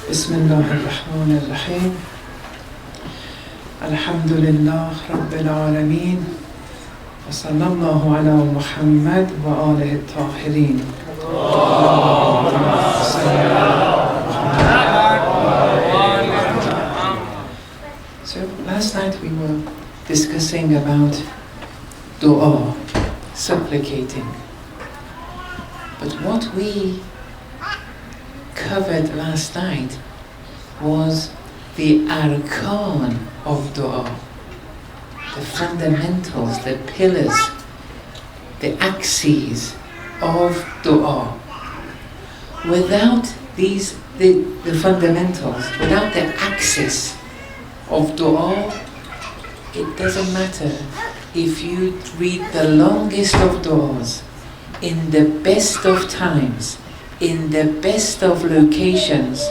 بسم الله الرحمن الرحيم الحمد لله رب العالمين وصلى الله على محمد وآله الطاهرين. So last night we were discussing about dua, supplicating. But what we covered last night was the arkan of dua, the fundamentals, the pillars, the axes of dua. Without these, the fundamentals, without the axis of dua, it doesn't matter if you read the longest of duas in the best of times, in the best of locations.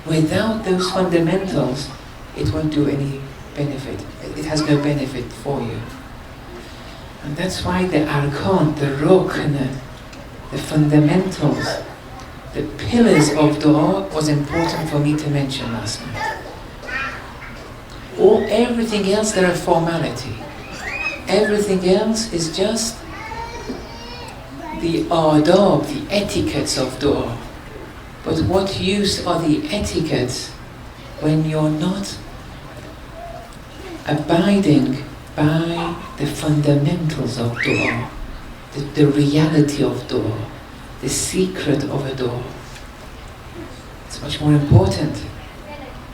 Without those fundamentals, it won't do any benefit. It has no benefit for you. And that's why the arkan, the rukn, the fundamentals, the pillars of dua was important for me to mention last night. Everything else, they're a formality. Everything else is just the adab, the etiquettes of dua. But what use are the etiquettes when you're not abiding by the fundamentals of dua, the reality of dua, the secret of a dua? It's much more important.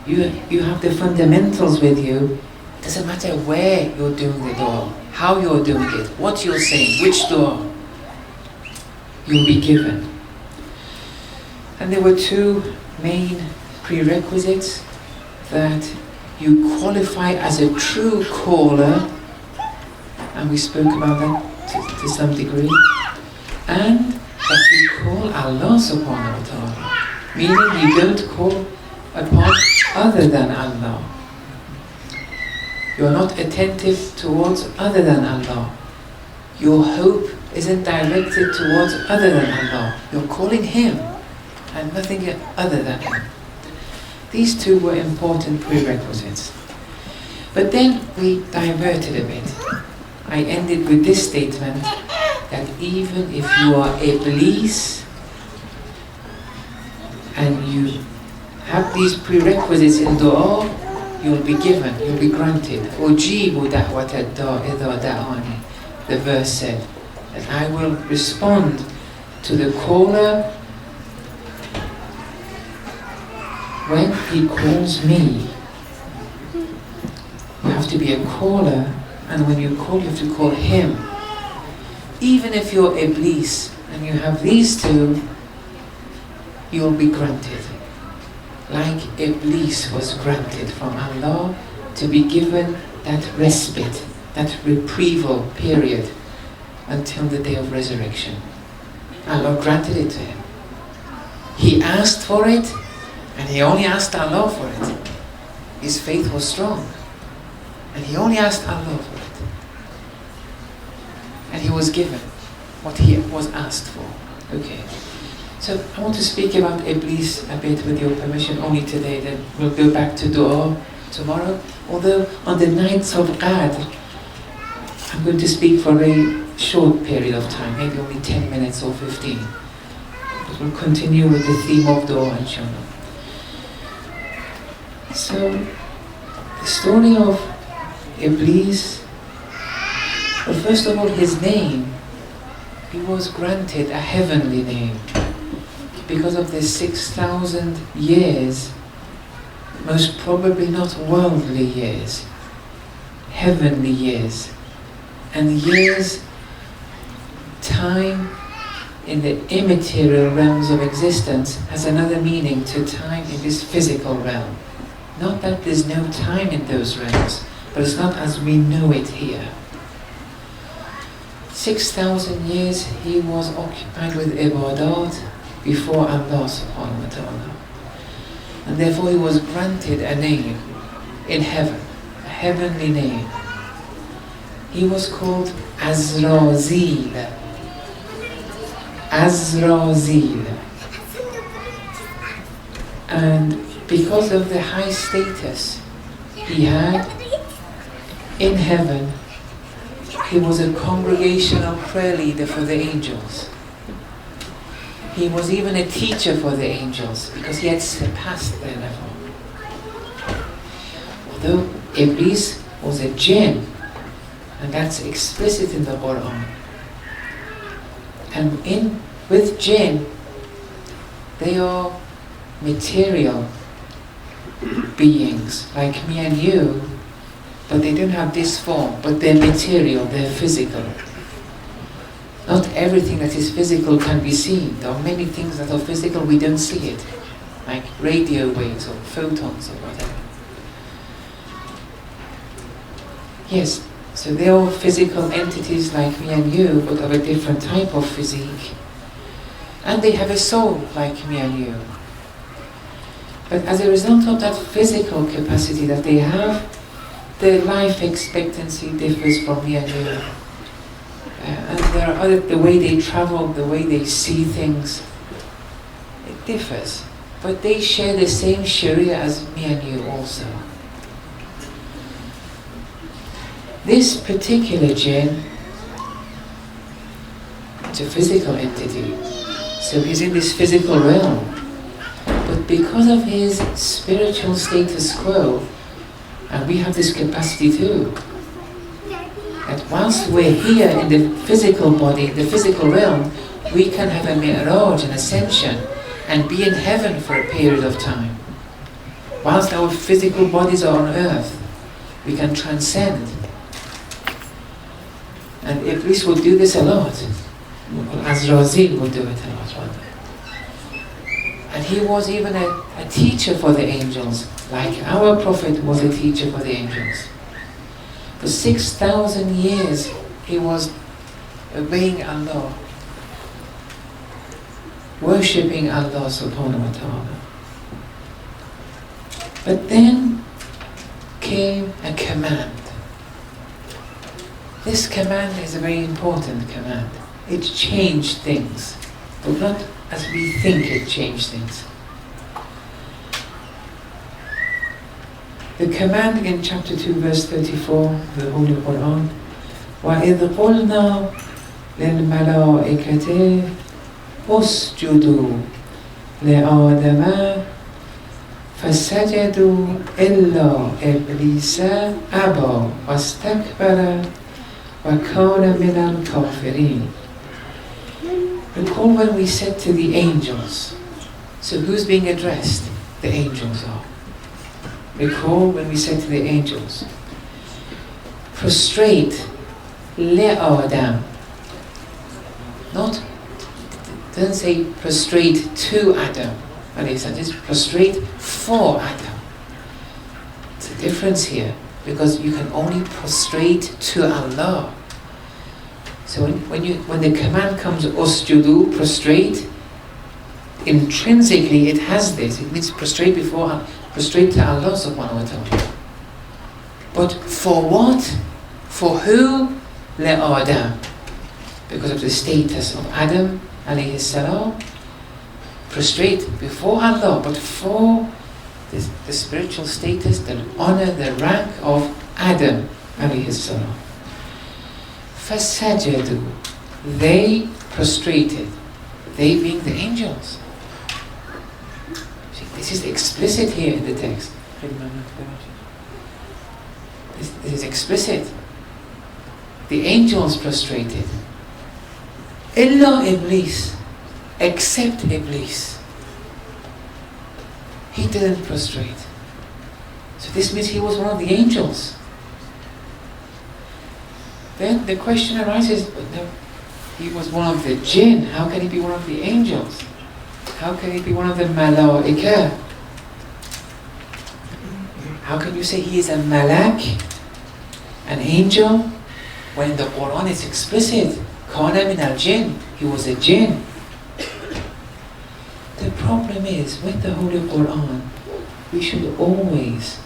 You have the fundamentals with you. It doesn't matter where you're doing the dua, how you're doing it, what you're saying, which dua, you'll be given. And there were two main prerequisites: that you qualify as a true caller, and we spoke about that to some degree, and that you call Allah subhanahu wa ta'ala, meaning you don't call upon other than Allah. You're not attentive towards other than Allah. Your hope isn't directed towards other than Allah. You're calling Him and nothing other than Him. These two were important prerequisites. But then we diverted a bit. I ended with this statement, that even if you are Iblees and you have these prerequisites in dua, you'll be given, you'll be granted. Ujibu da'wat ad-da'i idha da'ani, the verse said, that I will respond to the caller when he calls me. You have to be a caller, and when you call, you have to call Him. Even if you're Iblees and you have these two, you'll be granted. Like Iblees was granted from Allah to be given that respite, that reprieval period until the day of resurrection. Allah granted it to him. He asked for it, and he only asked Allah for it. His faith was strong, and he only asked Allah for it. And he was given what he was asked for. Okay. So I want to speak about Iblees a bit with your permission only today, then we'll go back to dua tomorrow. Although on the nights of Qadr, I'm going to speak for a short period of time, maybe only 10 minutes or 15. But we'll continue with the theme of dua, inshallah. So, the story of Iblees, well, first of all, his name, he was granted a heavenly name. Because of the 6,000 years, most probably not worldly years, heavenly years. And years, time in the immaterial realms of existence has another meaning to time in this physical realm. Not that there's no time in those realms, but it's not as we know it here. 6,000 years he was occupied with ibadat before Allah subhanahu wa ta'ala. And therefore he was granted a name in heaven, a heavenly name. He was called Azrazil. Azrazil. And because of the high status he had in heaven, he was a congregational prayer leader for the angels. He was even a teacher for the angels because he had surpassed their level. Although Iblees was a jinn, and that's explicit in the Quran. And with jinn, they are material beings like me and you, but they don't have this form, but they're material, they're physical. Not everything that is physical can be seen. There are many things that are physical, we don't see it, like radio waves or photons or whatever. Yes, so they are physical entities like me and you, but of a different type of physique. And they have a soul like me and you. But as a result of that physical capacity that they have, their life expectancy differs from me and you. And there are the way they travel, the way they see things, it differs. But they share the same Sharia as me and you also. This particular jinn, it's a physical entity, so he's in this physical realm. But because of his spiritual status quo, and we have this capacity too, that whilst we're here in the physical body, the physical realm, we can have a mi'raj, an ascension, and be in heaven for a period of time. Whilst our physical bodies are on earth, we can transcend. And Iblis will do this a lot. Azrazil will do it a lot, rather. And he was even a teacher for the angels, like our Prophet was a teacher for the angels. For 6,000 years he was obeying Allah, worshipping Allah subhanahu wa ta'ala. But then came a command. This command is a very important command. It changed things, but not as we think it changed things. The command in chapter 2 verse 34 of the Holy Quran, وَإِذْ قُلْنَا لِلْمَلَائِكَةِ اسْجُدُوا لِآدَمَ فَسَجَدُوا إِلَّا إِبْلِيسَ أَبَى وَاسْتَكْبَرَ وَكَانَ مِنَ الْكَافِرِينَ. Recall when we said to the angels, so who's being addressed? The angels are. Recall when we said to the angels, prostrate لِآدَمَ. Don't say prostrate to Adam. It's prostrate for Adam. It's a difference here, because you can only prostrate to Allah. So when the command comes usjudu, prostrate, intrinsically it has this. It means prostrate to Allah subhanahu wa ta'ala. But for what? For who? Adam. Because of the status of Adam alayhi salam. Prostrate before Allah, but for the spiritual status, the honor, the rank of Adam alayhi salam. فَسَجَدُوا. They prostrated. They being the angels. See, this is explicit here in the text. This is explicit. The angels prostrated. إِلَّا Iblees. Except Iblis. He didn't prostrate. So this means he was one of the angels. Then the question arises, but no, he was one of the jinn. How can he be one of the angels? How can he be one of the malaika? How can you say he is a malak, an angel, when the Quran is explicit? Kana min al-jinn. He was a jinn. The problem is, with the Holy Quran, we should always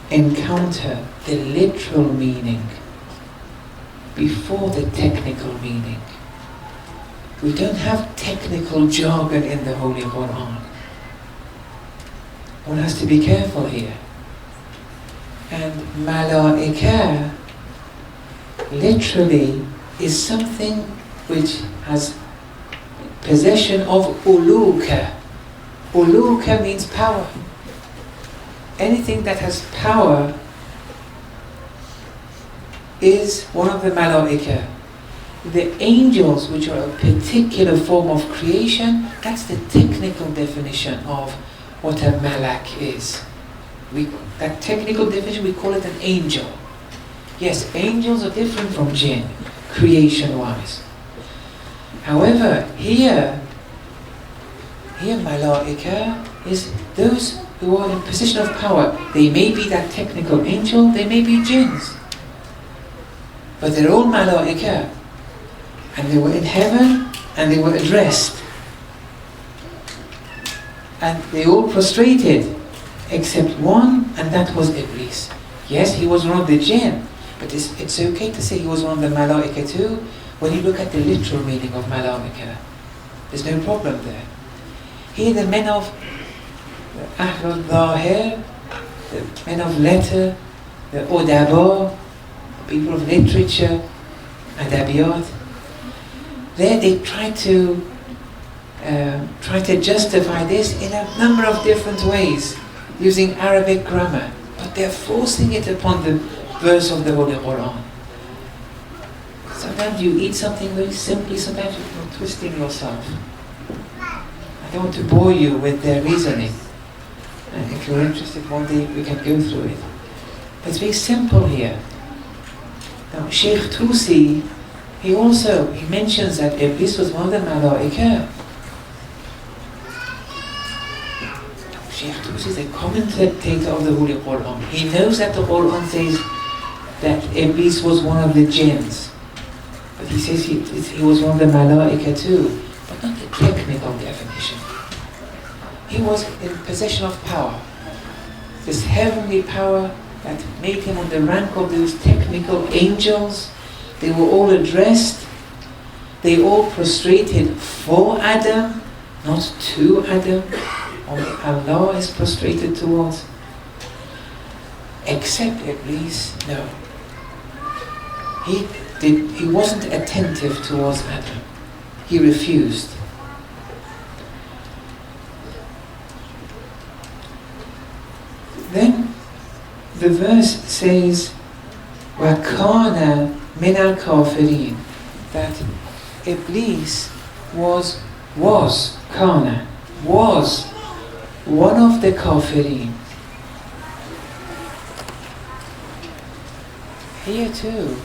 encounter the literal meaning before the technical meaning. We don't have technical jargon in the Holy Quran. one has to be careful here. And malaika literally is something which has possession of uluka. Uluka means power. Anything that has power is one of the malaika. The angels, which are a particular form of creation, that's the technical definition of what a malak is. That technical definition, we call it an angel. Yes, angels are different from jinn, creation-wise. However, here malaika is those who are in position of power. They may be that technical angel, they may be jinns. But they're all malaika. And they were in heaven, and they were addressed. And they all prostrated, except one, and that was Iblees. Yes, he was one of the jinn, but it's okay to say he was one of the malaika too, when you look at the literal meaning of malaika. There's no problem there. Here the men of Ahlul Zahir, the men of letter, the Udaba, people of literature, Adabiyat, there they try to justify this in a number of different ways, using Arabic grammar, but they're forcing it upon the verse of the Holy Quran. Sometimes you eat something very simply, sometimes you're twisting yourself. I don't want to bore you with their reasoning. And if you're interested, one day we can go through it. But it's very simple here. Now, Sheikh Tusi, he mentions that Iblis was one of the malaika. Sheikh Tusi is a commentator of the Holy Quran. He knows that the Quran says that Iblis was one of the jinns. But he says he was one of the malaika too, but not the technical definition. He was in possession of power. This heavenly power that made him on the rank of those technical angels. They were all addressed. They all prostrated for Adam, not to Adam. Only Allah is prostrated towards. Except Iblis, no. He wasn't attentive towards Adam. He refused. Then the verse says, وَكَانَ مِنَ الْكَافِرِينَ, that Iblis was one of the kafirin. Here too,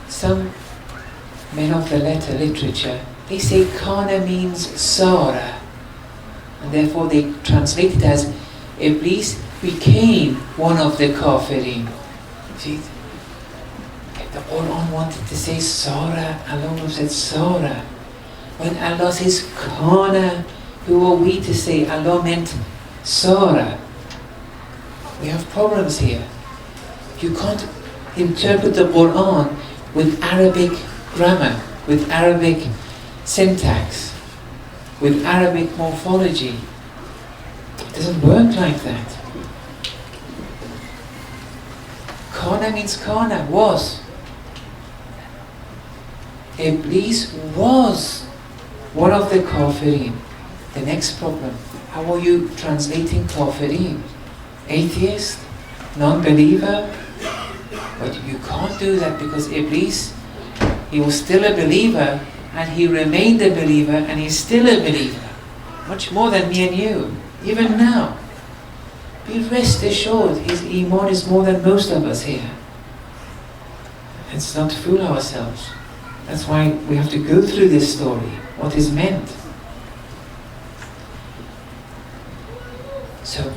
some men of the literature, they say kana means Sara, and therefore they translate it as Iblis became one of the kafirin. See, if the Quran wanted to say Sara, Allah would have said Sara. When Allah says kana, who are we to say Allah meant Sara? We have problems here. You can't interpret the Quran with Arabic grammar, with Arabic syntax, with Arabic morphology. It doesn't work like that. Kana means kana, was. Iblis was one of the kafirin. The next problem, how are you translating kafirin? Atheist? Non-believer? But you can't do that, because Iblis, he was still a believer, and he remained a believer, and he's still a believer. Much more than me and you, even now. Be rest assured, his iman is more than most of us here. Let's not fool ourselves. That's why we have to go through this story, what is meant. So,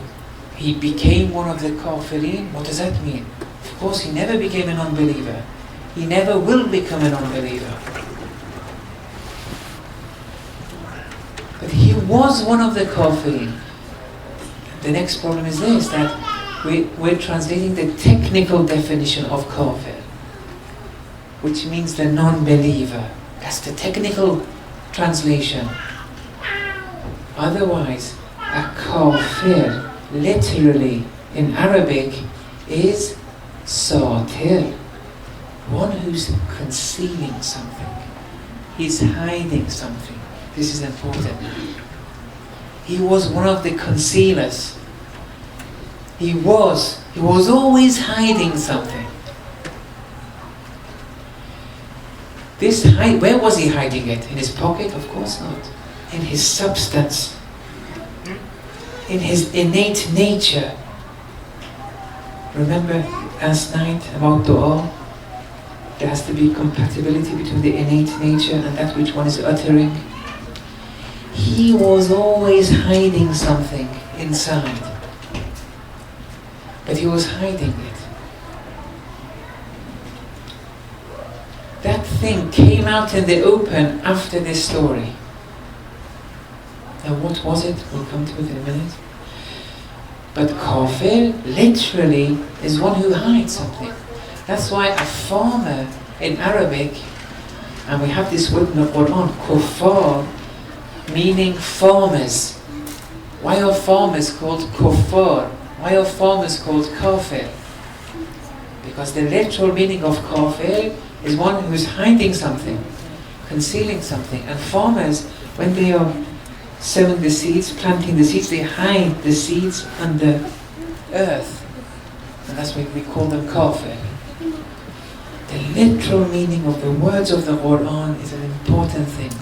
he became one of the kafirin. What does that mean? Of course, he never became an unbeliever. He never will become an unbeliever. But he was one of the kafirin. The next problem is this, that we're translating the technical definition of kafir, which means the non-believer. That's the technical translation. Otherwise, a kafir literally in Arabic is satir, one who's concealing something. He's hiding something. This is important. He was one of the concealers. He was always hiding something. Where was he hiding it? In his pocket? Of course not. In his substance. In his innate nature. Remember last night about dua? There has to be compatibility between the innate nature and that which one is uttering. He was always hiding something inside. But he was hiding it. That thing came out in the open after this story. Now what was it? We'll come to it in a minute. But kafir literally is one who hides something. That's why a farmer in Arabic, and we have this word in the Quran, kuffar, meaning farmers. Why are farmers called kuffar? Why are farmers called kafir? Because the literal meaning of kafir is one who's hiding something, concealing something. And farmers, when they are sowing the seeds, planting the seeds, they hide the seeds under earth. And that's why we call them kafir. The literal meaning of the words of the Quran is an important thing.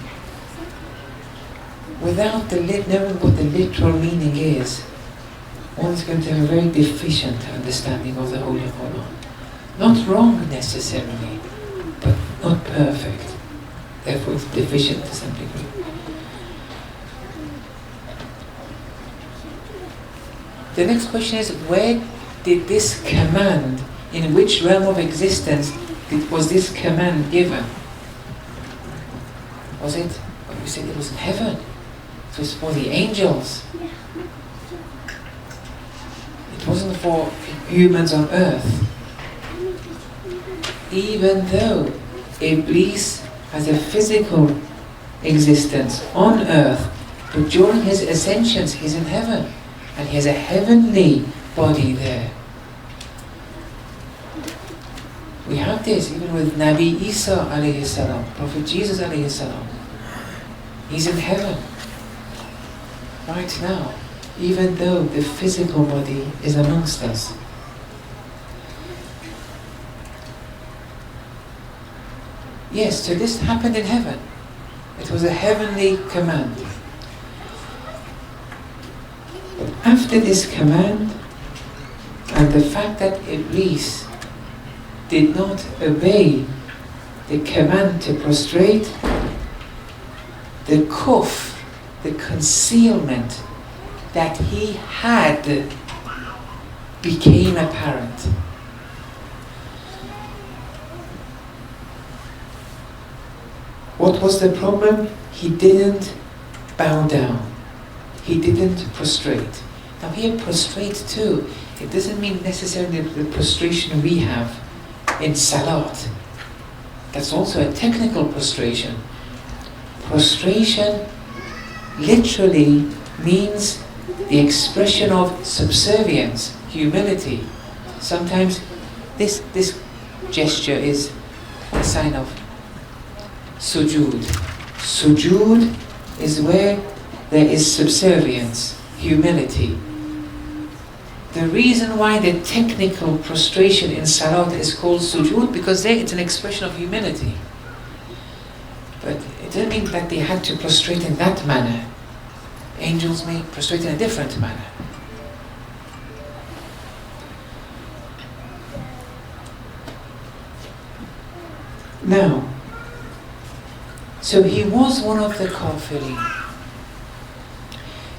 Without knowing what the literal meaning is, one is going to have a very deficient understanding of the Holy Quran. Not wrong necessarily, but not perfect. Therefore it's deficient to some degree. The next question is, where did this command, in which realm of existence was this command given? Was it, well, you said it was in heaven. It was for the angels. It wasn't for humans on earth. Even though Iblees has a physical existence on earth, but during his ascensions he's in heaven. And he has a heavenly body there. We have this even with Nabi Isa alayhi salam, Prophet Jesus alayhi salam. He's in heaven right now, even though the physical body is amongst us. Yes, so this happened in heaven. It was a heavenly command. But after this command, and the fact that Iblees did not obey the command to prostrate, the kuf, the concealment that he had became apparent. What was the problem? He didn't bow down. He didn't prostrate. Now here, prostrate too, it doesn't mean necessarily the prostration we have in salat. That's also a technical prostration. Prostration literally means the expression of subservience, humility. Sometimes this gesture is a sign of sujood. Sujood is where there is subservience, humility. The reason why the technical prostration in salat is called sujood, because there it's an expression of humility. But it doesn't mean that they had to prostrate in that manner. Angels may prostrate in a different manner. Now, so he was one of the kafirin.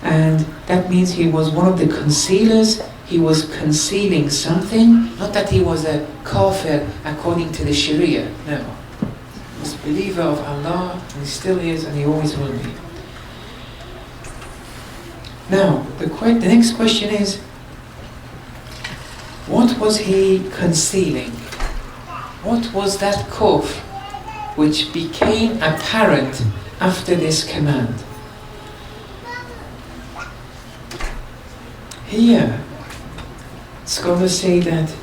And that means he was one of the concealers. He was concealing something. Not that he was a kafir according to the Sharia. No. He was a believer of Allah, and he still is, and he always will be. Now, the next question is, what was he concealing? What was that kuf which became apparent after this command? Here, scholars say that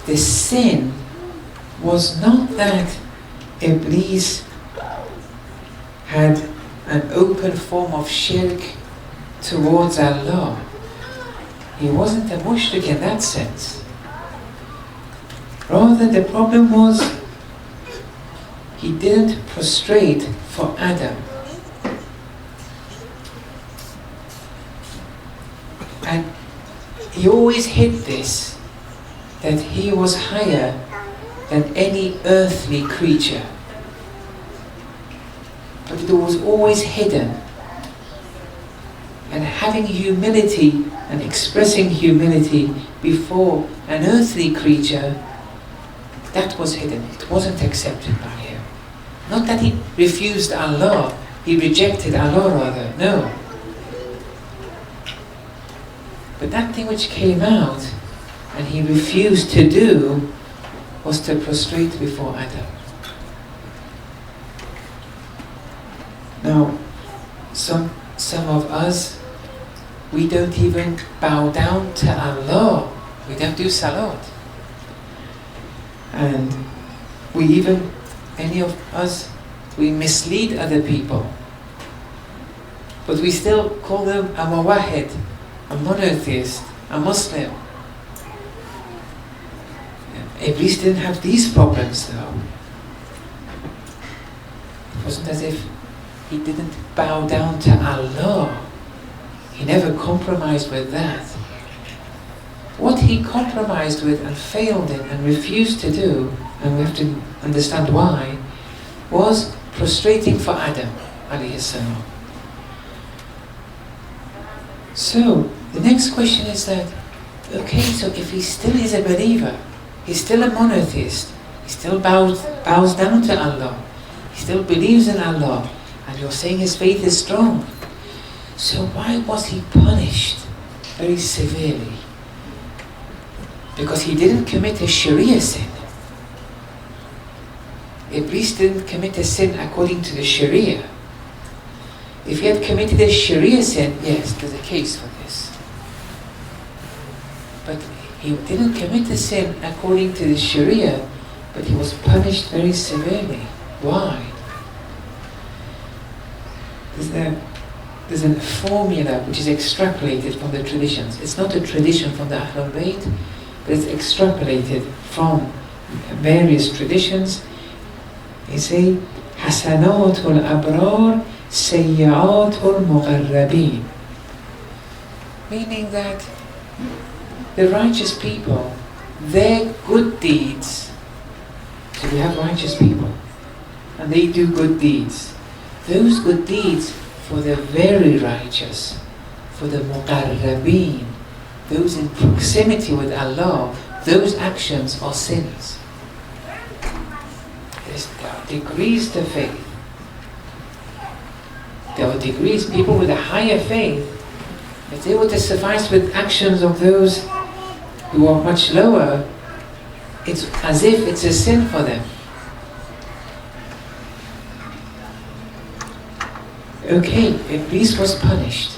the sin was not that Iblees had an open form of shirk towards Allah. He wasn't a mushrik in that sense. Rather, the problem was he didn't prostrate for Adam. And he always hid this, that he was higher than any earthly creature. But it was always hidden. And having humility and expressing humility before an earthly creature, that was hidden. It wasn't accepted by him. Not that he refused Allah, he rejected Allah rather, no. But that thing which came out and he refused to do was to prostrate before Adam. Now, some of us, we don't even bow down to Allah. We don't do salat. And any of us, we mislead other people. But we still call them a muwahid, a monotheist, a Muslim. Iblees didn't have these problems though. It wasn't as if he didn't bow down to Allah. He never compromised with that. What he compromised with and failed in and refused to do, and we have to understand why, was prostrating for Adam alayhi salam. So, the next question is that, okay, so if he still is a believer, he's still a monotheist, he still bows down to Allah, he still believes in Allah, and you're saying his faith is strong, so why was he punished very severely? Because he didn't commit a Sharia sin. Iblees didn't commit a sin according to the Sharia. If he had committed a Sharia sin, yes, there's a case for this. But he didn't commit a sin according to the Sharia, but he was punished very severely. Why? There's a formula which is extrapolated from the traditions. It's not a tradition from the Ahlul Bayt, but it's extrapolated from various traditions. They say, Hasanatul Abrar, Sayyatul Muqarrabeen. Meaning that the righteous people, their good deeds, so we have righteous people, and they do good deeds. Those good deeds for the very righteous, for the Muqarrabeen, those in proximity with Allah, those actions are sins. There are degrees to faith. There are degrees, people with a higher faith, if they were to suffice with actions of those who are much lower, it's as if it's a sin for them. Okay, Iblees was punished,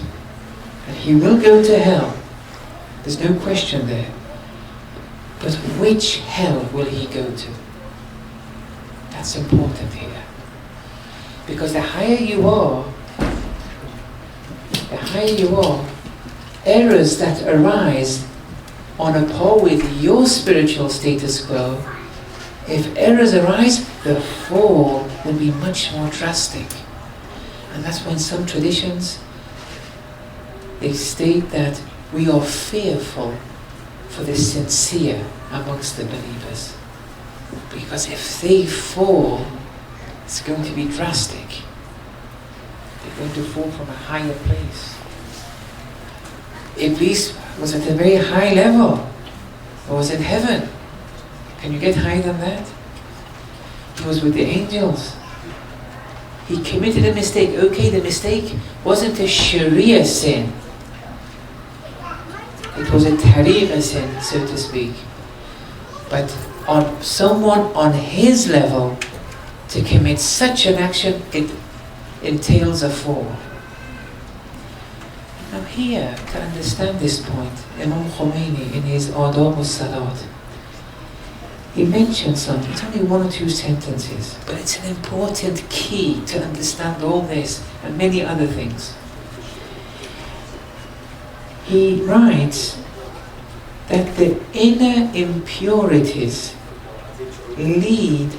and he will go to hell. There's no question there. But which hell will he go to? That's important here. Because the higher you are, errors that arise on a par with your spiritual status quo, if errors arise, the fall will be much more drastic. And that's when some traditions, they state that we are fearful for the sincere amongst the believers. Because if they fall, it's going to be drastic. They're going to fall from a higher place. Iblees was at a very high level. He was in heaven. Can you get higher than that? He was with the angels. He committed a mistake. Okay, the mistake wasn't a Sharia sin. It was a tariqa sin, so to speak. But on someone on his level to commit such an action, it entails a fall. Now here, to understand this point, Imam Khomeini in his Adab al-Salat, he mentions something, it's only one or two sentences, but it's an important key to understand all this and many other things. He writes that the inner impurities lead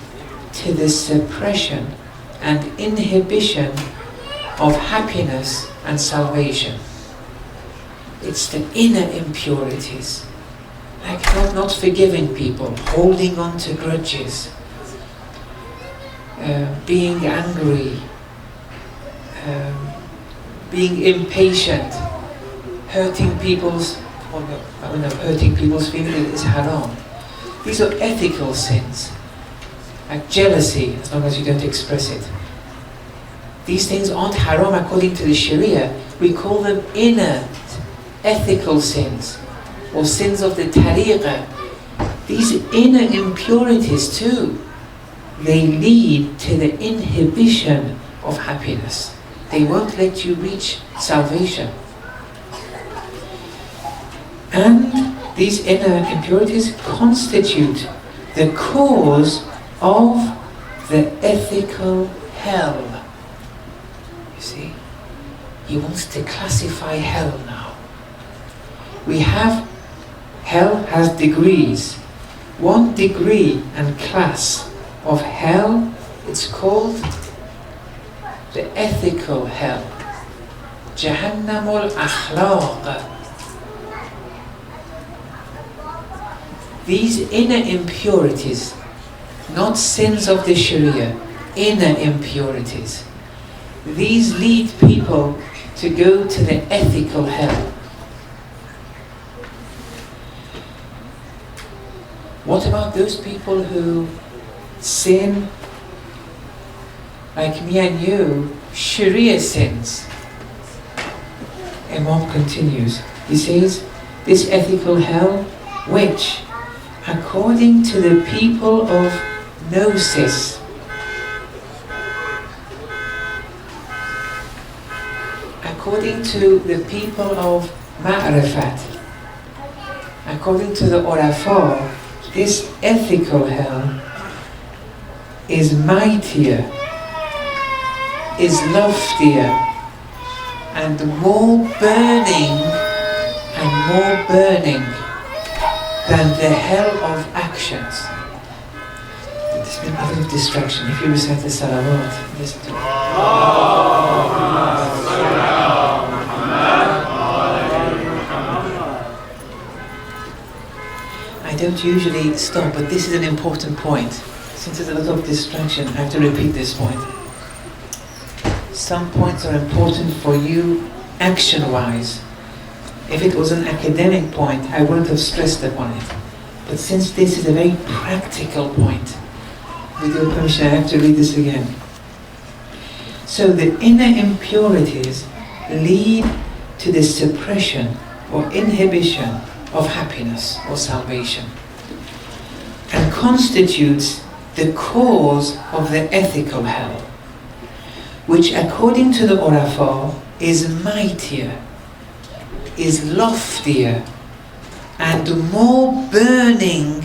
to the suppression and inhibition of happiness and salvation. It's the inner impurities, like not forgiving people, holding on to grudges, being angry, being impatient, hurting people's feelings is haram. These are ethical sins, like jealousy, as long as you don't express it. These things aren't haram according to the Sharia. We call them inner ethical sins, or sins of the tariqah. These inner impurities too, they lead to the inhibition of happiness. They won't let you reach salvation. And these inner impurities constitute the cause of the ethical hell. You see, he wants to classify hell now. We have, hell has degrees. One degree and class of hell, it's called the ethical hell. Jahannamul akhlaq. These inner impurities, not sins of the Sharia, inner impurities, these lead people to go to the ethical hell. What about those people who sin, like me and you, Sharia sins? Imam continues, he says, this ethical hell, which, according to the people of Gnosis, according to the people of Ma'rifat, according to the Urafa, this ethical hell is mightier, is loftier, and more burning than the hell of actions. There's been a bit of distraction. If you recite the salawat, listen to it. I don't usually stop, but this is an important point. Since there's a lot of distraction, I have to repeat this point. Some points are important for you action-wise. If it was an academic point, I wouldn't have stressed upon it. But since this is a very practical point, with your permission, I have to read this again. So the inner impurities lead to the suppression or inhibition of happiness or salvation, and constitutes the cause of the ethical hell, which according to the Urafa is mightier, is loftier, and more burning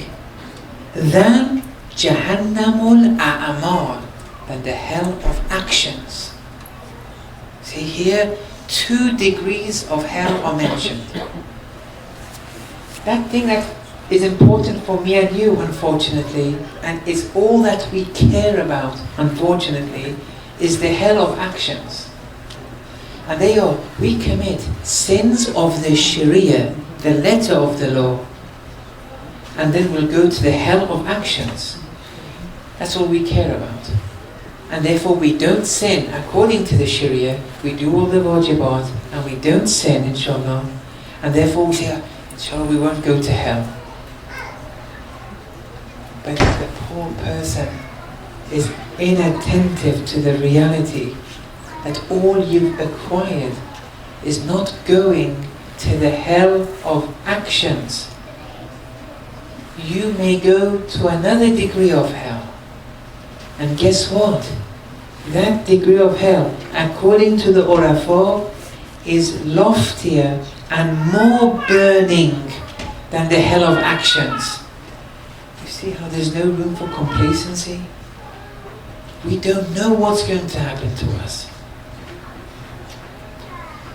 than Jahannamul A'amal, than the hell of actions. See here, 2 degrees of hell are mentioned. That thing that is important for me and you, unfortunately, and is all that we care about, unfortunately, is the hell of actions. And they are, we commit sins of the Sharia, the letter of the law, and then we'll go to the hell of actions. That's all we care about. And therefore we don't sin according to the Sharia, we do all the wajibat, and we don't sin, inshallah, and therefore we say, inshallah, we won't go to hell. But if the poor person is inattentive to the reality that all you've acquired is not going to the hell of actions, you may go to another degree of hell. And guess what? That degree of hell, according to the Urafa, is loftier and more burning than the hell of actions. You see how there's no room for complacency? We don't know what's going to happen to us.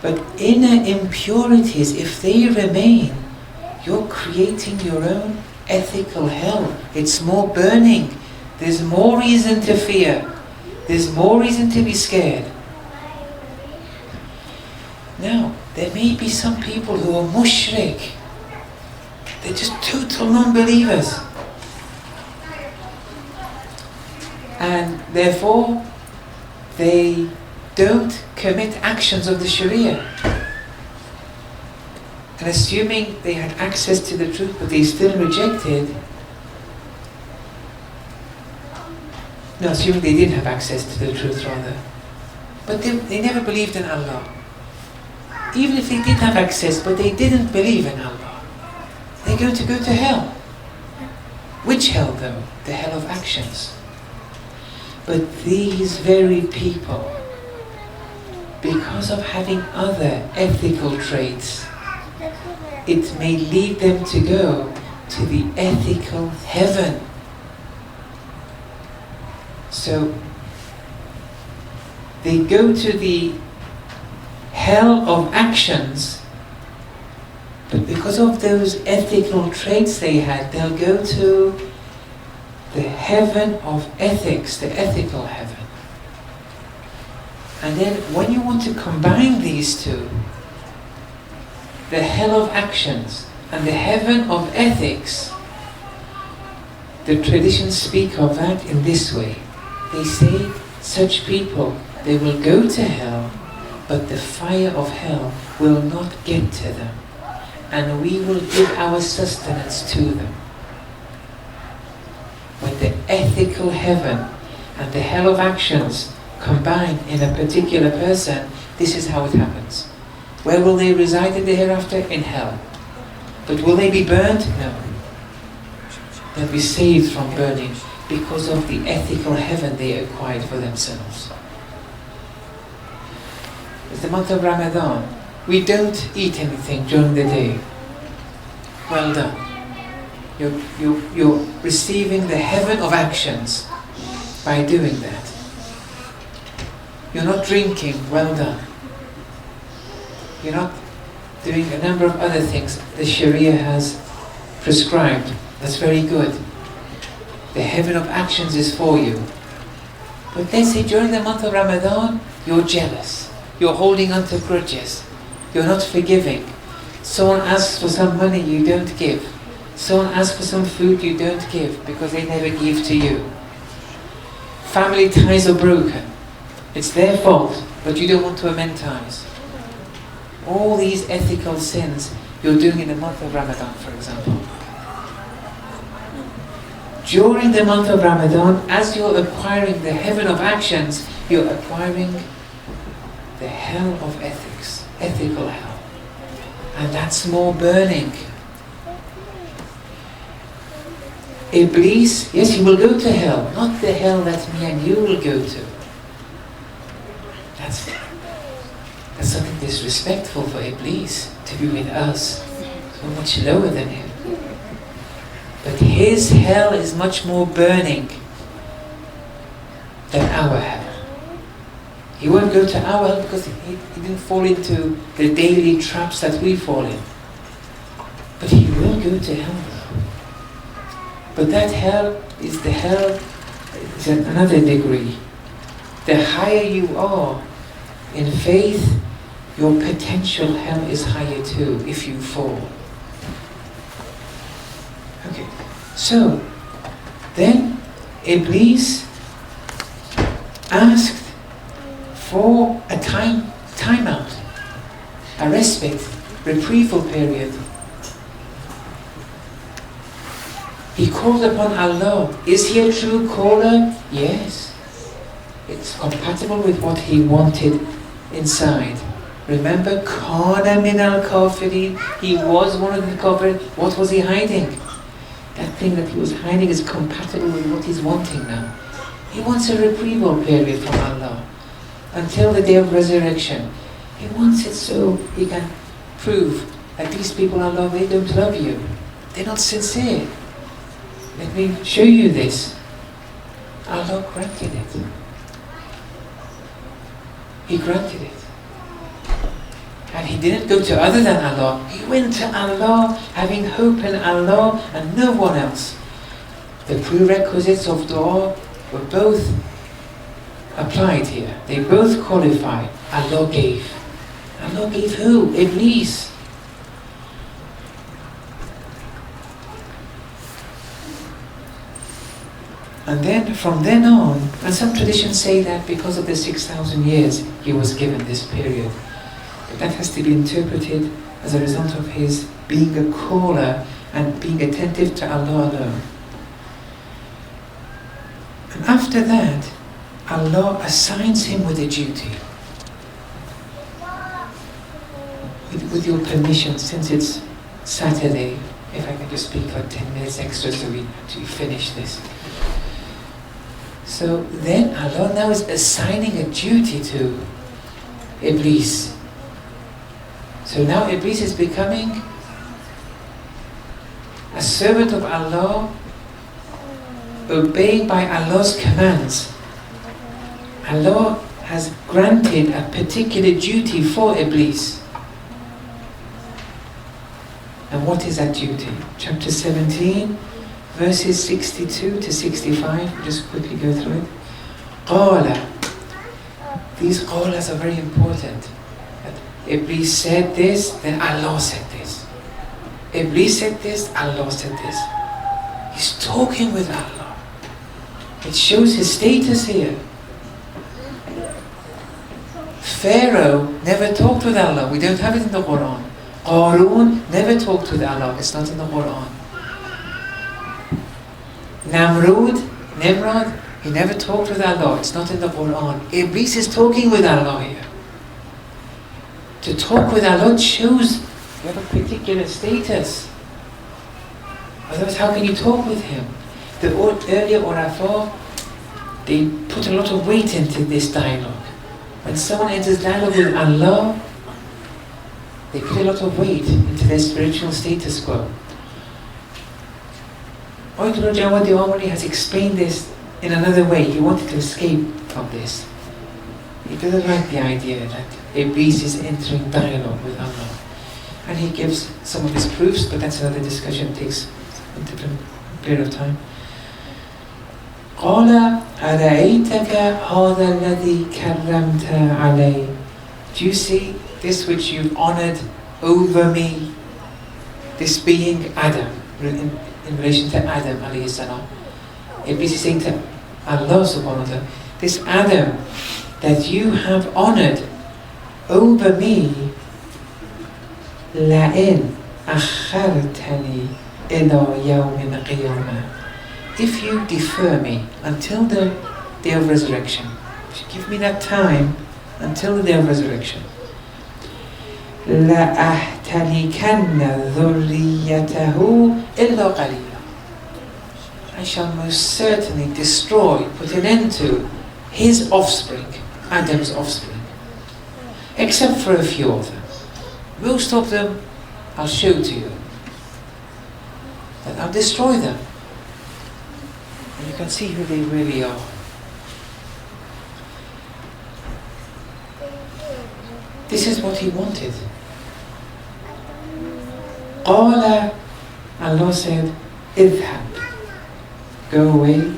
But inner impurities, if they remain, you're creating your own ethical hell. It's more burning. There's more reason to fear. There's more reason to be scared. Now, there may be some people who are mushrik. They're just total non-believers. And therefore, they don't commit actions of the Sharia. And assuming they had access to the truth, but they still rejected. No, assuming they didn't have access to the truth, rather. But they never believed in Allah. Even if they did have access, but they didn't believe in Allah, they're going to go to hell. Which hell, though? The hell of actions. But these very people, because of having other ethical traits, it may lead them to go to the ethical heaven. So they go to the hell of actions, but because of those ethical traits they had, they'll go to the heaven of ethics, the ethical heaven. And then when you want to combine these two, the hell of actions and the heaven of ethics, the traditions speak of that in this way. They say such people, they will go to hell, but the fire of hell will not get to them, and we will give our sustenance to them. When the ethical heaven and the hell of actions combine in a particular person, this is how it happens. Where will they reside in the hereafter? In hell. But will they be burned? No. They'll be saved from burning because of the ethical heaven they acquired for themselves. It's the month of Ramadan. We don't eat anything during the day. Well done. You're receiving the heaven of actions by doing that. You're not drinking. Well done. You're not doing a number of other things the Sharia has prescribed. That's very good. The heaven of actions is for you. But let's say during the month of Ramadan, you're jealous. You're holding on to grudges. You're not forgiving. Someone asks for some money, you don't give. Someone asks for some food, you don't give because they never give to you. Family ties are broken. It's their fault, but you don't want to amend ties. All these ethical sins you're doing in the month of Ramadan, for example. During the month of Ramadan, as you're acquiring the heaven of actions, you're acquiring the hell of ethics, ethical hell. And that's more burning. Iblees, yes, he will go to hell, not the hell that me and you will go to. That's something disrespectful for Iblees to be with us, so much lower than him. But his hell is much more burning than our hell. He won't go to our hell because he didn't fall into the daily traps that we fall in. But he will go to hell. But that hell is the hell, is another degree. The higher you are in faith, your potential hell is higher too if you fall. Okay, so then Iblees asked for a time out, a respite, reprieval period. He called upon Allah. Is he a true caller? Yes. It's compatible with what he wanted inside. Remember, Kana min al-kafirin. He was one of the kafirin. What was he hiding? That thing that he was hiding is compatible with what he's wanting now. He wants a reprieval period from Allah until the day of resurrection. He wants it so he can prove that these people Allah, they don't love you. They're not sincere. Let me show you this. Allah granted it. He granted it. And he didn't go to other than Allah. He went to Allah, having hope in Allah and no one else. The prerequisites of dua were both applied here. They both qualified. Allah gave. Allah gave who? Iblees. And then, from then on, and some traditions say that because of the 6,000 years he was given this period. But that has to be interpreted as a result of his being a caller and being attentive to Allah alone. And after that, Allah assigns him with a duty. With your permission, since it's Saturday, if I can just speak like 10 minutes extra so we finish this. So then Allah now is assigning a duty to Iblees. So now Iblees is becoming a servant of Allah, obeying by Allah's commands. Allah has granted a particular duty for Iblees. And what is that duty? Chapter 17, verses 62 to 65. Just quickly go through it. Qala. These qalas are very important. Iblees said this, then Allah said this. Iblees said this, Allah said this. He's talking with Allah. It shows his status here. Pharaoh never talked with Allah. We don't have it in the Quran. Qarun never talked with Allah. It's not in the Quran. Nimrod, he never talked with Allah. It's not in the Quran. Iblees is talking with Allah here. To talk with Allah shows you have a particular status. Otherwise, how can you talk with him? The earlier Urafa, they put a lot of weight into this dialogue. When someone enters dialogue with Allah, they put a lot of weight into their spiritual status quo. Ayatollah Jawad Diwani has explained this in another way. He wanted to escape from this. He doesn't like the idea that Iblees is entering dialogue with Allah. And he gives some of his proofs, but that's another discussion, it takes a different period of time. قَالَ أَرَأَيْتَكَ هَذَا الَّذِي كَرَّمْتَ عَلَيْهِ. Do you see this which you've honored over me? This being Adam, in relation to Adam alayhi salam. Iblees is saying to Allah subhanahu wa ta'ala, this Adam that you have honored over me, لَإِنْ أَخَّرْتَنِي إِلَى يَوْمِ الْقِيَامَةِ. If you defer me until the day of resurrection, if you give me that time until the day of resurrection, لَأَحْتَنِكَنَّ ذُرِّيَّتَهُ إِلَّا قَلِيلًا. I shall most certainly destroy, put an end to his offspring, Adam's offspring, except for a few of them. Most of them I'll show to you. That I'll destroy them. And you can see who they really are. This is what he wanted. قَالَ, Allah said, اذهب, go away.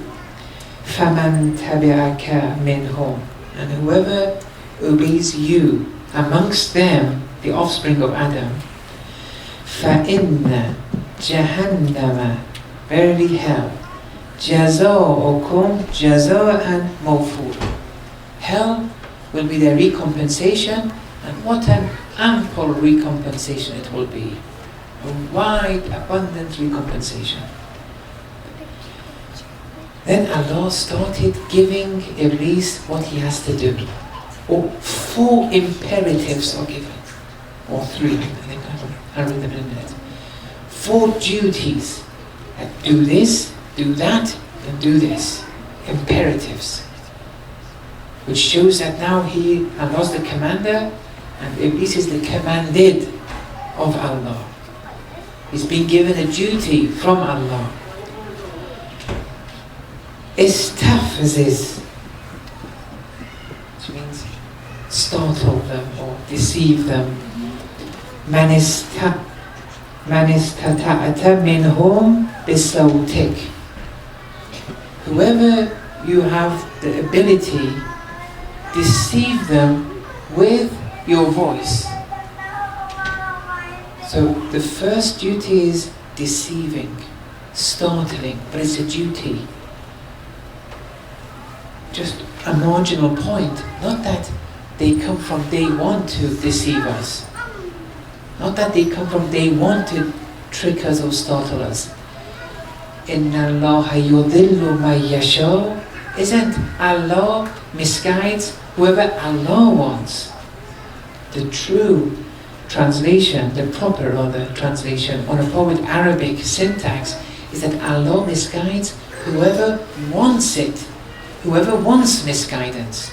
فَمَنْ تَبِعَكَ مِنْهُمْ. And whoever obeys you amongst them, the offspring of Adam, فَإِنَّ جَهَنَّمَ, verily hell, جَزَاؤُكُمْ جَزَاءً مَوْفُورًا. Hell will be their recompensation, and what an ample recompensation it will be. A wide, abundant recompensation. Then Allah started giving Iblees what he has to do. Or 4 imperatives are given. Or 3, I think I'll read them in a minute. 4 duties. Do this, do that, and do this. Imperatives. Which shows that now Allah's the commander, And Iblis is the commanded of Allah. He's been given a duty from Allah. Istafziz, which means startle them or deceive them. Man istata'ata minhum bisawtik. Whoever you have the ability, deceive them with your voice. So the first duty is deceiving, startling, but it's a duty. Just a marginal point, not that they come from day one to deceive us. Not that they come from day one to trick us or startle us. Inna Allaha yudillu man yasha. Isn't Allah misguides whoever Allah wants? The true translation, the proper rather translation, on a par with Arabic syntax, is that Allah misguides whoever wants it, whoever wants misguidance.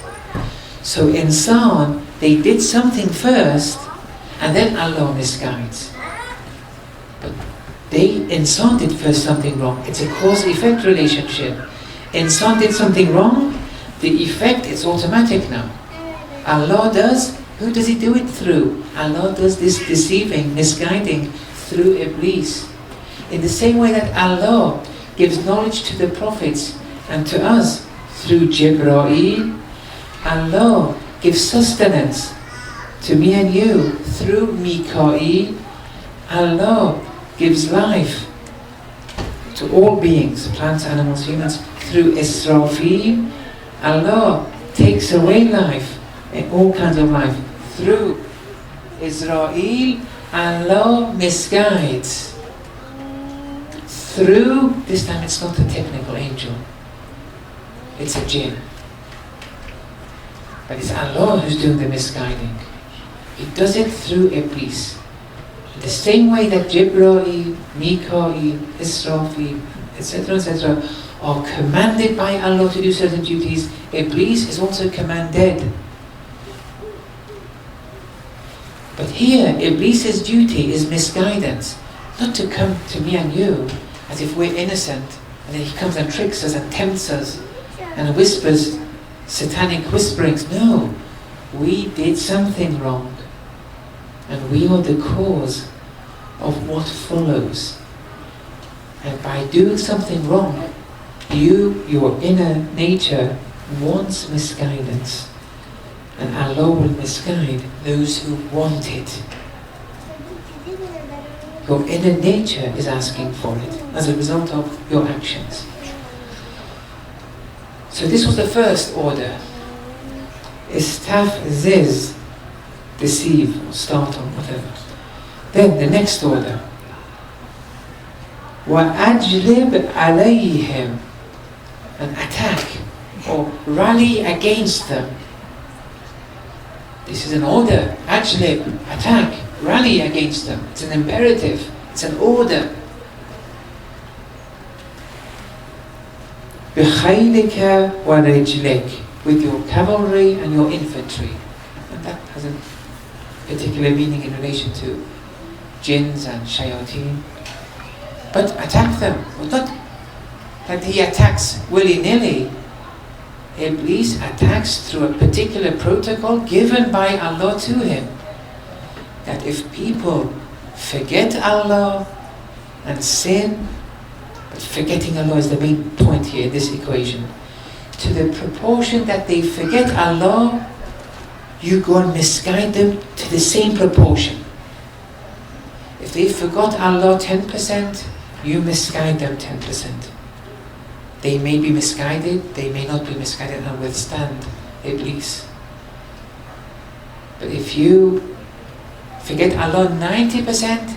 So insan, they did something first, and then Allah misguides. But insan did first something wrong. It's a cause-effect relationship. Insan did something wrong, the effect is automatic now. Allah does, who does He do it through? Allah does this deceiving, misguiding through Iblees. In the same way that Allah gives knowledge to the prophets and to us through Jibreel, Allah gives sustenance to me and you through Mikael. Allah gives life to all beings, plants, animals, humans, through Israfil. Allah takes away life, and all kinds of life, through Israel. Allah misguides through, this time it's not a technical angel, it's a jinn. But it's Allah who's doing the misguiding. He does it through Iblis. The same way that Jibreel, Mikael, Israfil, etc., are commanded by Allah to do certain duties, Iblis is also commanded. But here, Iblis' duty is misguidance, not to come to me and you as if we're innocent, and then he comes and tricks us and tempts us and whispers satanic whisperings. No, we did something wrong, and we are the cause of what follows. And by doing something wrong, your inner nature wants misguidance, and Allah will misguide those who want it. Your inner nature is asking for it as a result of your actions. So this was the first order. Istafziz, deceive, or startle, whatever. Then the next order. وَأَجْلِبْ عَلَيْهِمْ, an attack or rally against them. This is an order. Ajlib, attack, rally against them. It's an imperative. It's an order. بِخَيْلِكَ وَرِجْلِكَ, with your cavalry and your infantry. And that has a particular meaning in relation to jinns and shayateen. But attack them. Well, not that he attacks willy-nilly. Iblis attacks through a particular protocol given by Allah to him. That if people forget Allah and sin, but forgetting Allah is the main point here in this equation, to the proportion that they forget Allah, you go and misguide them to the same proportion. If they forgot Allah 10%, you misguide them 10%. They may be misguided, they may not be misguided and withstand Iblis. But if you forget Allah 90%,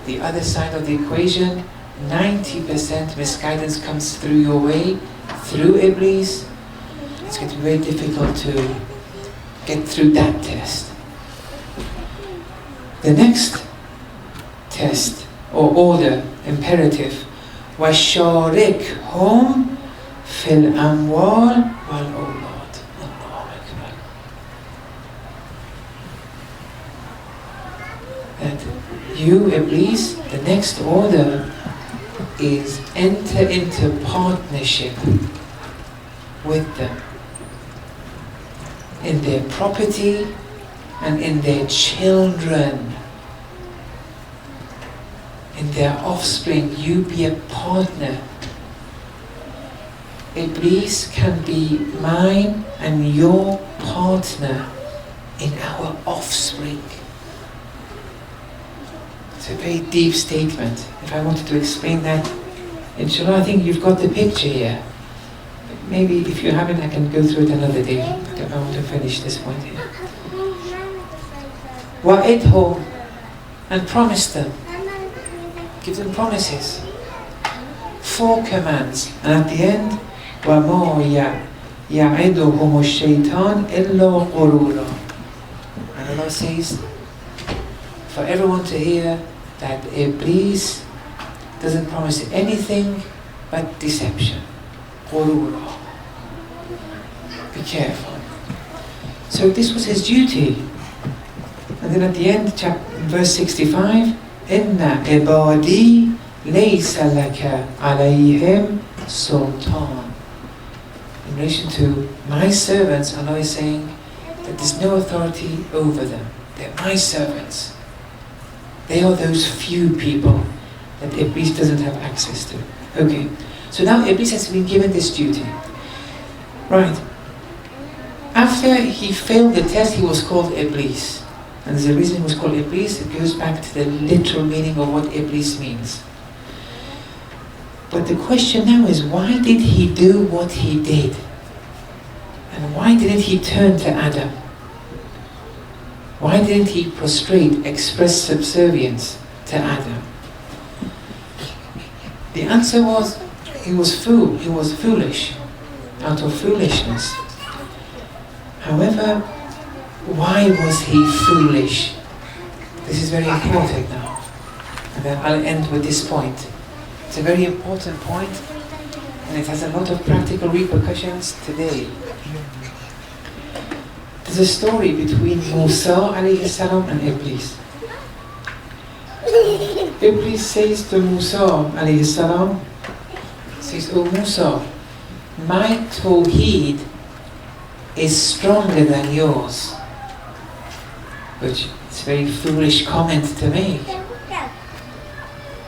the other side of the equation, 90% misguidance comes through your way, through Iblis. It's going to be very difficult to get through that test. The next test or order, imperative, وَشَارِكْهُمْ فِي الْأَمْوَالِ وَالْأَوْلَادِ. that you, Iblees, the next order is enter into partnership with them in their property and in their children, in their offspring. You be a partner. Iblees can be mine and your partner in our offspring. It's a very deep statement. If I wanted to explain that, inshallah, I think you've got the picture here. But maybe if you haven't, I can go through it another day. I want to finish this point here. Wa'idhum, and promise them. Give them promises. 4 commands. And at the end, وَمَا يَعِدُهُمُ الشَّيْطَانِ إِلَّا غُرُورًا. And Allah says, for everyone to hear that Iblees doesn't promise anything but deception. غُرُورًا. Be careful. So this was his duty. And then at the end, verse 65, إِنَّ عِبَادِي لَيْسَ لَكَ عَلَيْهِمْ سُلْطَانٌ. In relation to my servants, Allah is saying that there's no authority over them. They're my servants. They are those few people that Iblees doesn't have access to. Okay, so now Iblees has been given this duty. Right. After he failed the test, he was called Iblees. And there's a reason he was called Iblees. It goes back to the literal meaning of what Iblees means. But the question now is, why did he do what he did? And why didn't he turn to Adam? Why didn't he prostrate, express subservience to Adam? The answer was, he was foolish, out of foolishness. However, why was he foolish? This is very important now. And then I'll end with this point. It's a very important point, and it has a lot of practical repercussions today. There's a story between Musa alayhi salam and Iblees. Iblees says to Musa alayhi salam, says, "Oh Musa, my tawheed is stronger than yours." Which is a very foolish comment to make.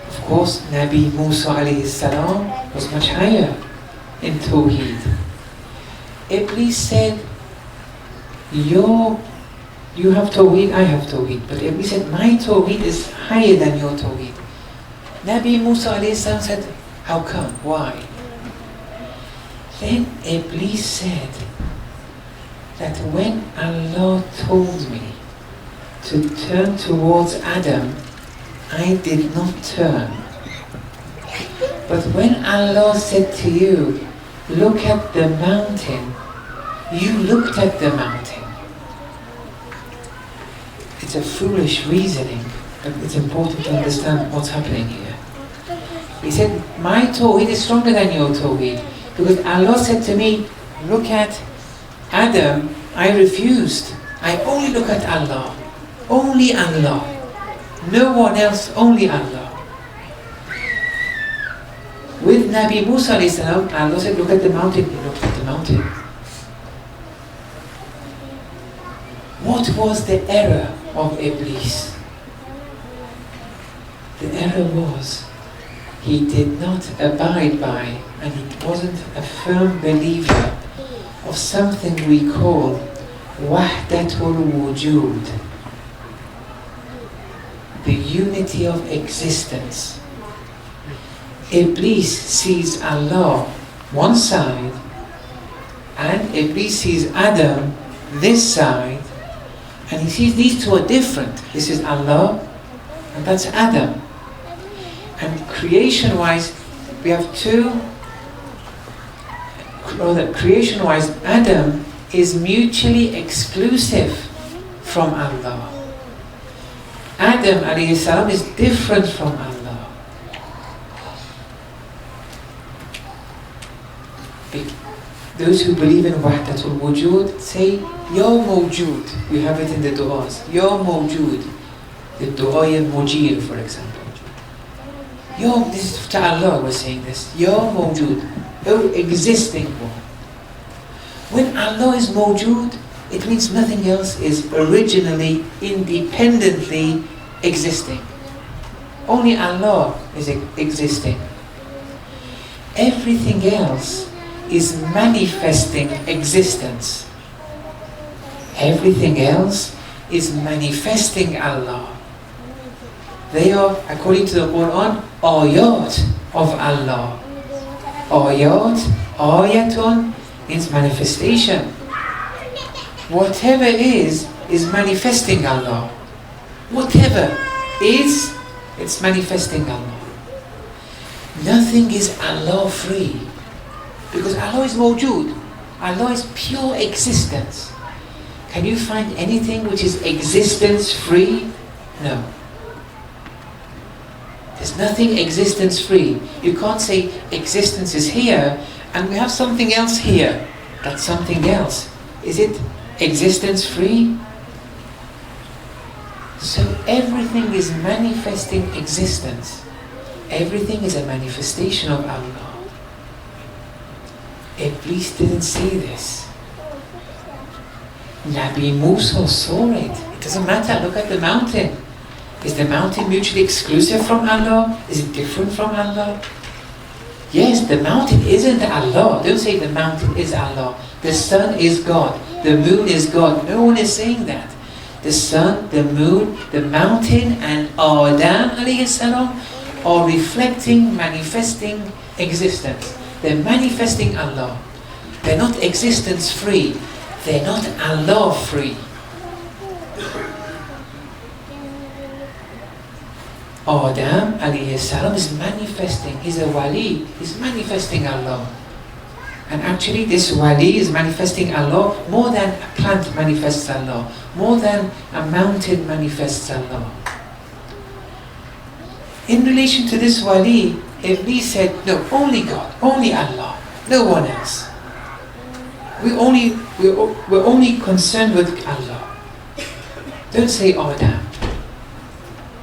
Of course, Nabi Musa alayhi salam was much higher in tawheed. Iblees said, you have tawheed, I have tawheed. But Iblees said, my tawheed is higher than your tawheed. Nabi Musa alayhi salam said, how come? Why? Then Iblees said that when Allah told me to turn towards Adam, I did not turn. But when Allah said to you, look at the mountain, you looked at the mountain. It's a foolish reasoning, but it's important to understand what's happening here. He said, my tawheed is stronger than your tawheed, because Allah said to me, look at Adam. I refused. I only look at Allah. Only Allah. No one else, only Allah. With Nabi Musa alayhi salam, Allah said, look at the mountain. He looked at the mountain. What was the error of Iblees? The error was, he did not abide by, and he wasn't a firm believer of something we call wahdatul wujud, the unity of existence. Iblees sees Allah one side, and Iblees sees Adam this side, and he sees these two are different. This is Allah, and that's Adam. And creation-wise, we have two. Rather, creation-wise, Adam is mutually exclusive from Allah. Adam alayhi salam is different from Allah. Those who believe in wahdatul wujud say, Ya mawjood. We have it in the du'as. Ya mawjood. The Du'a Mujir, for example. This is to Allah we're saying this. Ya Mawjood, O existing one. When Allah is Mawjood, it means nothing else is originally, independently existing. Only Allah is existing. Everything else is manifesting existence. Everything else is manifesting Allah. They are, according to the Quran, ayat of Allah. Ayatun means manifestation. Whatever is manifesting Allah. Whatever is, it's manifesting Allah. Nothing is Allah free. Because Allah is mawjood. Allah is pure existence. Can you find anything which is existence free? No. There's nothing existence free. You can't say existence is here and we have something else here. That's something else. Is it existence free? So everything is manifesting existence. Everything is a manifestation of Allah. Iblees didn't see this. Nabi Musa saw it. It doesn't matter, look at the mountain. Is the mountain mutually exclusive from Allah? Is it different from Allah? Yes, the mountain isn't Allah. Don't say the mountain is Allah. The sun is God. The moon is God. No one is saying that. The sun, the moon, the mountain and Adam alayhi salam are reflecting, manifesting existence. They're manifesting Allah. They're not existence free. They're not Allah free. Adam alayhi salam is manifesting. He's a wali. He's manifesting Allah. And actually this wali is manifesting Allah more than a plant manifests Allah. More than a mountain manifests Allah. In relation to this wali, Iblees said, no, only God, only Allah, no one else. We're only concerned with Allah. Don't say Adam.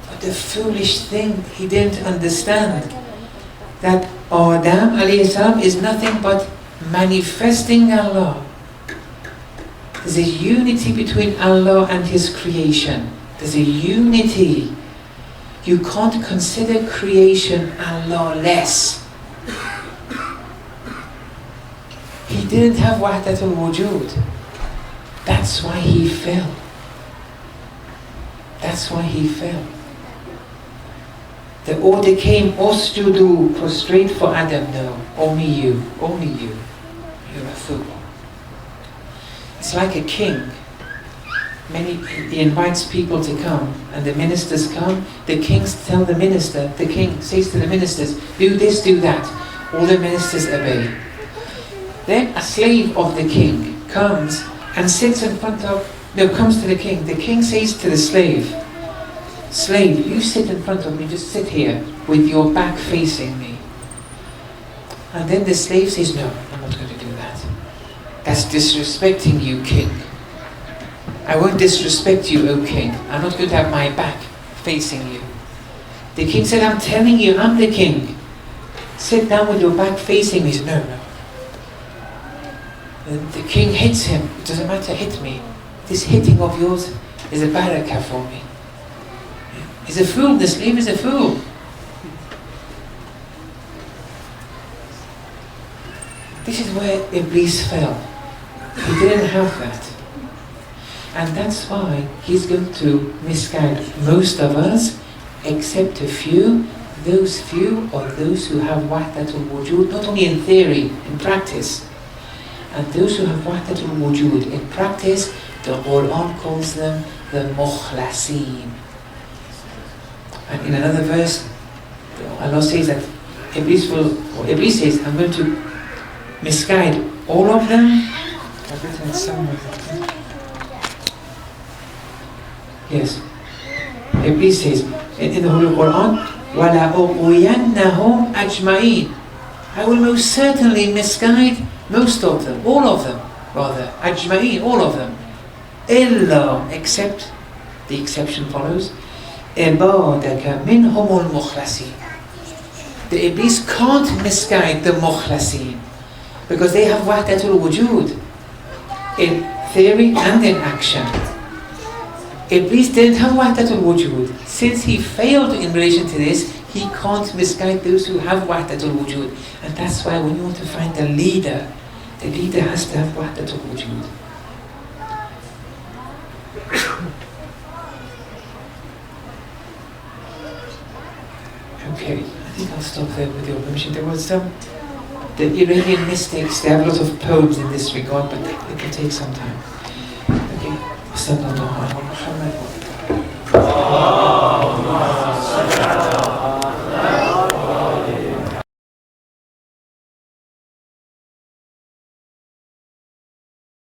But the foolish thing, he didn't understand that Adam alayhi salam is nothing but manifesting Allah. There's a unity between Allah and His creation. There's a unity. You can't consider creation Allah less. He didn't have wahdatul wujud. That's why he fell. That's why he fell. The order came, Usjudu, prostrate for Adam. No, only you, only you. You're a fool. It's like a king. He invites people to come, and the ministers come. The kings tell the minister, the king says to the ministers, do this, do that. All the ministers obey. Then a slave of the king comes and sits in front of, comes to the king. The king says to the slave, slave, you sit in front of me, just sit here with your back facing me. And then the slave says, no, I'm not going to do that. That's disrespecting you, king. I won't disrespect you, O king. I'm not going to have my back facing you. The king said, I'm telling you, I'm the king. Sit down with your back facing me. He said, no. And the king hits him. It doesn't matter, hit me. This hitting of yours is a barakah for me. He's a fool, the slave is a fool. This is where Iblees fell. He didn't have that. And that's why he's going to misguide most of us, except a few. Those few are those who have wahdatul wujud, not only in theory, in practice. And those who have wahdatul wujud in practice, the Quran calls them the mukhlasin. And in another verse, Allah says that Iblees says, I'm going to misguide all of them. I've written it somewhere. Yes. Iblees says in the Holy Quran, وَلَا أُغْوِيَنَّهُمْ أَجْمَعِينَ. I will most certainly misguide most of them, all of them, rather, أجمعين, all of them. إِلَّا, except, the exception follows, عبادك منهم المخلصين. The Iblees can't misguide the mukhlasin because they have wahdatul wujud in theory and in action. Iblees didn't have wahdatul wujud. Since he failed in relation to this, he can't misguide those who have wahdatul wujud. And that's why when you want to find a leader, the leader has to have wahdatul wujud. Okay, I think I'll stop there with your permission. There was the Iranian mystics, they have a lot of poems in this regard, but it can take some time. Okay, Sallallahu Alaihi Wasallam.